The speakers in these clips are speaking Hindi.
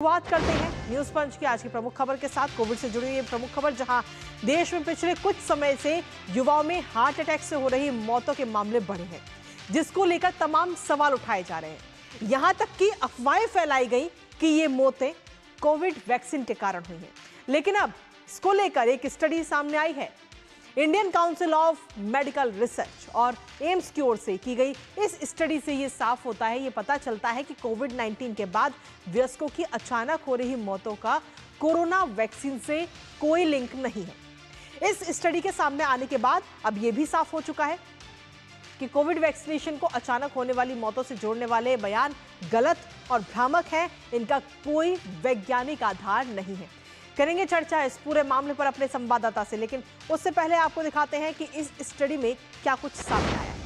शुरुआत करते हैं न्यूज पंच की आज की प्रमुख खबर के साथ। कोविड से जुड़ी ये प्रमुख खबर, जहां देश में पिछले कुछ समय से युवाओं में हार्ट अटैक से हो रही मौतों के मामले बढ़े हैं, जिसको लेकर तमाम सवाल उठाए जा रहे हैं। यहां तक कि अफवाहें फैलाई गई कि ये मौतें कोविड वैक्सीन के कारण हुई हैं। लेकिन अब इसको लेकर एक स्टडी सामने आई है। Indian Council of Medical Research और एम्स की ओर से की गई इस स्टडी से ये साफ होता है, ये पता चलता है कि कोविड-19 के बाद वयस्कों की अचानक हो रही मौतों का कोरोना वैक्सीन से कोई लिंक नहीं है। इस स्टडी के सामने आने के बाद अब ये भी साफ हो चुका है कि कोविड वैक्सीनेशन को अचानक होने वाली मौतों से जोड़ने वाले बयान गलत और भ्रामक हैं। इनका कोई वैज्ञानिक आधार नहीं है। करेंगे चर्चा इस पूरे मामले पर अपने संवाददाता से, लेकिन उससे पहले आपको दिखाते हैं कि इस स्टडी में क्या कुछ सामने आया है।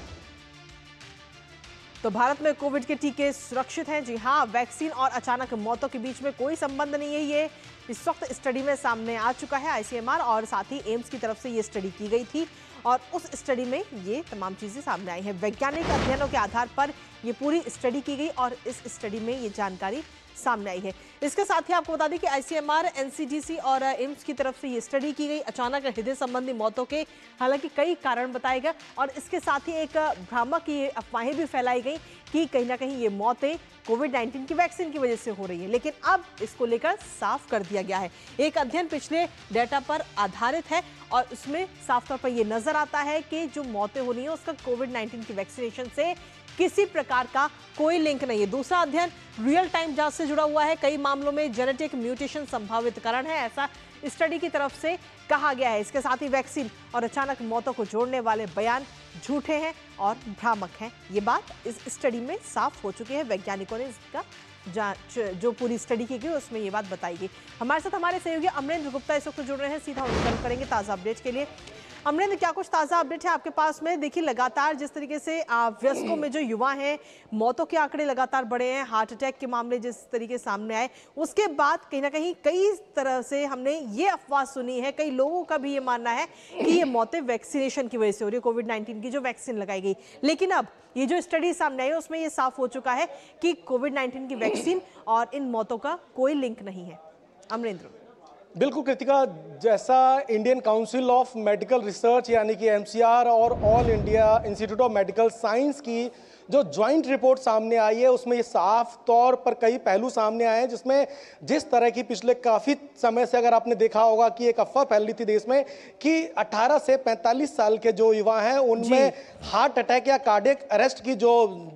तो भारत में कोविड के टीके सुरक्षित हैं। जी हां, वैक्सीन और अचानक मौतों के बीच में कोई संबंध नहीं है। ये इस वक्त स्टडी में सामने आ चुका है। आईसीएमआर और साथ ही एम्स की तरफ से ये स्टडी की गई थी और उस स्टडी में ये तमाम चीजें सामने आई हैं। वैज्ञानिक अध्ययनों के आधार पर ये पूरी स्टडी की गई और इस स्टडी में ये जानकारी सामने आई है। इसके साथ ही आपको बता दें कि आईसीएमआर, एनसीडीसी और एम्स की तरफ से ये स्टडी की गई अचानक हृदय संबंधी मौतों के हालांकि कई कारण बताए गए और इसके साथ ही एक भ्रामक ये अफवाहें भी फैलाई गई कि कहीं ना कहीं ये मौतें कोविड-19 की वैक्सीन की वजह से हो रही है। लेकिन अब इसको लेकर साफ कर दिया गया है। एक अध्ययन पिछले डेटा पर आधारित है और उसमें साफ तौर पर यह नजर आता है कि जो मौतें हो रही हैं उसका कोविड-19 की वैक्सीनेशन से किसी प्रकार का कोई लिंक नहीं है। दूसरा अध्ययन रियल टाइम जांच से जुड़ा हुआ है। कई मामलों में जेनेटिक म्यूटेशन संभावित कारण है, ऐसा स्टडी की तरफ से कहा गया है। इसके साथ ही वैक्सीन और अचानक मौतों को जोड़ने वाले बयान झूठे हैं और भ्रामक हैं। ये बात इस स्टडी में साफ हो चुकी है। वैज्ञानिकों ने इसका जांच जो पूरी स्टडी की गई उसमें ये बात बताई गई। हमारे साथ हमारे सहयोगी अमरेंद्र गुप्ता इस वक्त जुड़ रहे हैं, सीधा उनसे करेंगे ताज़ा अपडेट के लिए। अमरेंद्र, क्या कुछ ताज़ा अपडेट है आपके पास में? देखिए, लगातार जिस तरीके से वयस्कों में जो युवा हैं, मौतों के आंकड़े लगातार बढ़े हैं, हार्ट अटैक के मामले जिस तरीके से सामने आए, उसके बाद कहीं ना कहीं कई तरह से हमने ये अफवाह सुनी है, कई लोगों का भी ये मानना है कि ये मौतें वैक्सीनेशन की वजह से हो रही है, कोविड-19 की जो वैक्सीन लगाई गई। लेकिन अब ये जो स्टडी सामने आई है उसमें ये साफ हो चुका है कि कोविड-19 की वैक्सीन और इन मौतों का कोई लिंक नहीं है। अमरेंद्र। बिल्कुल कृतिका, जैसा Indian Council of Medical research यानी कि एमसीआर और All India Institute of Medical science की जो ज्वाइंट रिपोर्ट सामने आई है उसमें ये साफ तौर पर कई पहलू सामने आए हैं, जिसमें जिस तरह की पिछले काफ़ी समय से अगर आपने देखा होगा कि एक अफवाह फैल रही थी देश में कि 18 से 45 साल के जो युवा हैं उनमें हार्ट अटैक या कार्डियक अरेस्ट की जो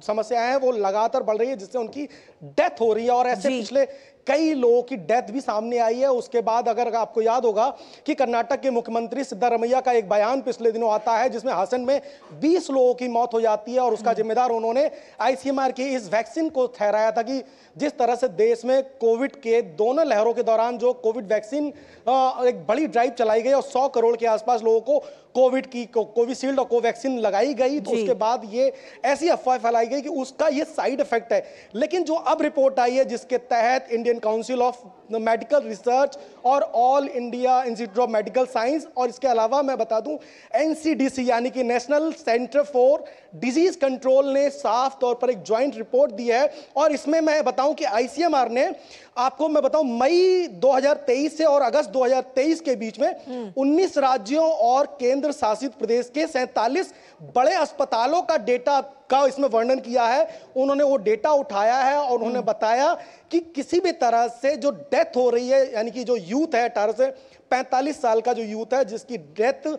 समस्याएं हैं वो लगातार बढ़ रही है, जिससे उनकी डेथ हो रही है। और ऐसे पिछले कई लोगों की डेथ भी सामने आई है। उसके बाद अगर आपको याद होगा कि कर्नाटक के मुख्यमंत्री सिद्धारमैया का एक बयान पिछले दिनों आता है जिसमें हासन में 20 लोगों की मौत हो जाती है और उसका जिम्मेदार उन्होंने आईसीएमआर की इस वैक्सीन को ठहराया था कि जिस तरह से देश में कोविड के दोनों लहरों के दौरान जो कोविड वैक्सीन एक बड़ी ड्राइव चलाई गई और 100 करोड़ के आसपास लोगों को कोविड की कोविशील्ड और कोवैक्सीन लगाई गई, तो उसके बाद ये ऐसी अफवाह फैलाई गई कि उसका ये साइड इफेक्ट है। लेकिन जो अब रिपोर्ट आई है जिसके तहत Indian Council of Medical Research और All India Institute of Medical Science और इसके अलावा मैं बता दूं एनसीडीसी यानी कि National Centre for Disease Control ने साफ तौर पर एक ज्वाइंट रिपोर्ट दी है। और इसमें मैं बताऊं कि आईसीएमआर ने आपको मैं बताऊं मई 2023 से और अगस्त 2023 के बीच में 19 राज्यों और केंद्र शासित प्रदेश के 47 बड़े अस्पतालों का डेटा का इसमें वर्णन किया है। उन्होंने वो डेटा उठाया है और उन्होंने बताया कि किसी भी तरह से जो डेथ हो रही है यानी कि जो यूथ है 18 से 45 साल का जो यूथ है जिसकी डेथ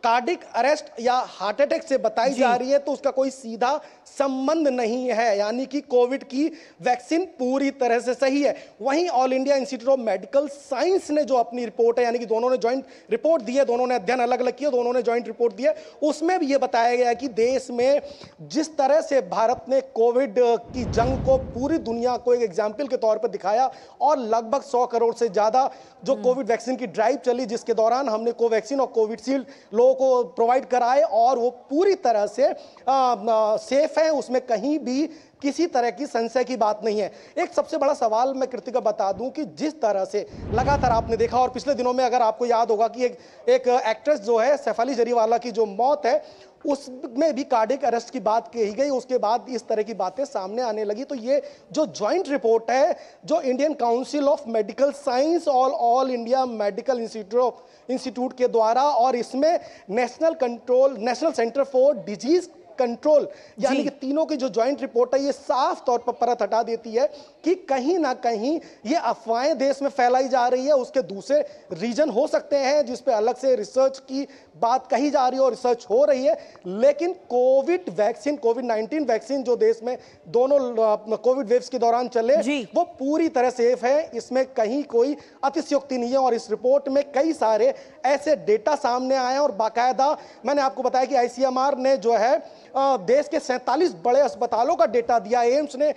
कार्डिक अरेस्ट या हार्ट अटैक से बताई जा रही है, तो उसका कोई सीधा संबंध नहीं है, यानी कि कोविड की वैक्सीन पूरी तरह से सही है। वहीं all India Institute of Medical science ने जो अपनी रिपोर्ट है यानी कि दोनों ने ज्वाइंट रिपोर्ट दी है, दोनों ने अध्ययन अलग अलग किया, दोनों ने ज्वाइंट रिपोर्ट दी है, उसमें भी ये बताया गया है कि देश में जिस तरह से भारत ने कोविड की जंग को पूरी दुनिया को एक एग्जाम्पल के तौर पर दिखाया और लगभग 100 करोड़ से ज्यादा जो कोविड वैक्सीन की ड्राइव चली जिसके दौरान हमने कोवैक्सीन और कोविशील्ड लोगों को प्रोवाइड कराए और वो पूरी तरह से सेफ है, उसमें कहीं भी किसी तरह की संशय की बात नहीं है। एक सबसे बड़ा सवाल मैं कृतिका बता दूं कि जिस तरह से लगातार आपने देखा, और पिछले दिनों में अगर आपको याद होगा कि एक एक्ट्रेस जो है सैफ अली जरीवाला की जो मौत है उसमें भी कार्डियक अरेस्ट की बात कही गई, उसके बाद इस तरह की बातें सामने आने लगी। तो ये जो ज्वाइंट रिपोर्ट है जो Indian Council of Medical Science और ऑल इंडिया मेडिकल इंस्टीट्यूट के द्वारा, और इसमें national Centre for Disease control यानी कि तीनों की जो ज्वाइंट रिपोर्ट है ये साफ तौर पर परत हटा देती है कि कहीं ना कहीं ये अफवाहें देश में फैलाई जा रही है। उसके दूसरे रीजन हो सकते हैं जिस पे अलग से रिसर्च की बात कही जा रही है और रिसर्च हो रही है, लेकिन कोविड-19 वैक्सीन जो देश में दोनों कोविड वेव्स के दौरान चले वो पूरी तरह सेफ है, इसमें कहीं कोई अतिशयोक्ति नहीं है। और इस रिपोर्ट में कई सारे ऐसे डेटा सामने आए हैं और बाकायदा मैंने आपको बताया कि आईसीएमआर ने जो है देश के 47 बड़े अस्पतालों का डेटा दिया, एम्स ने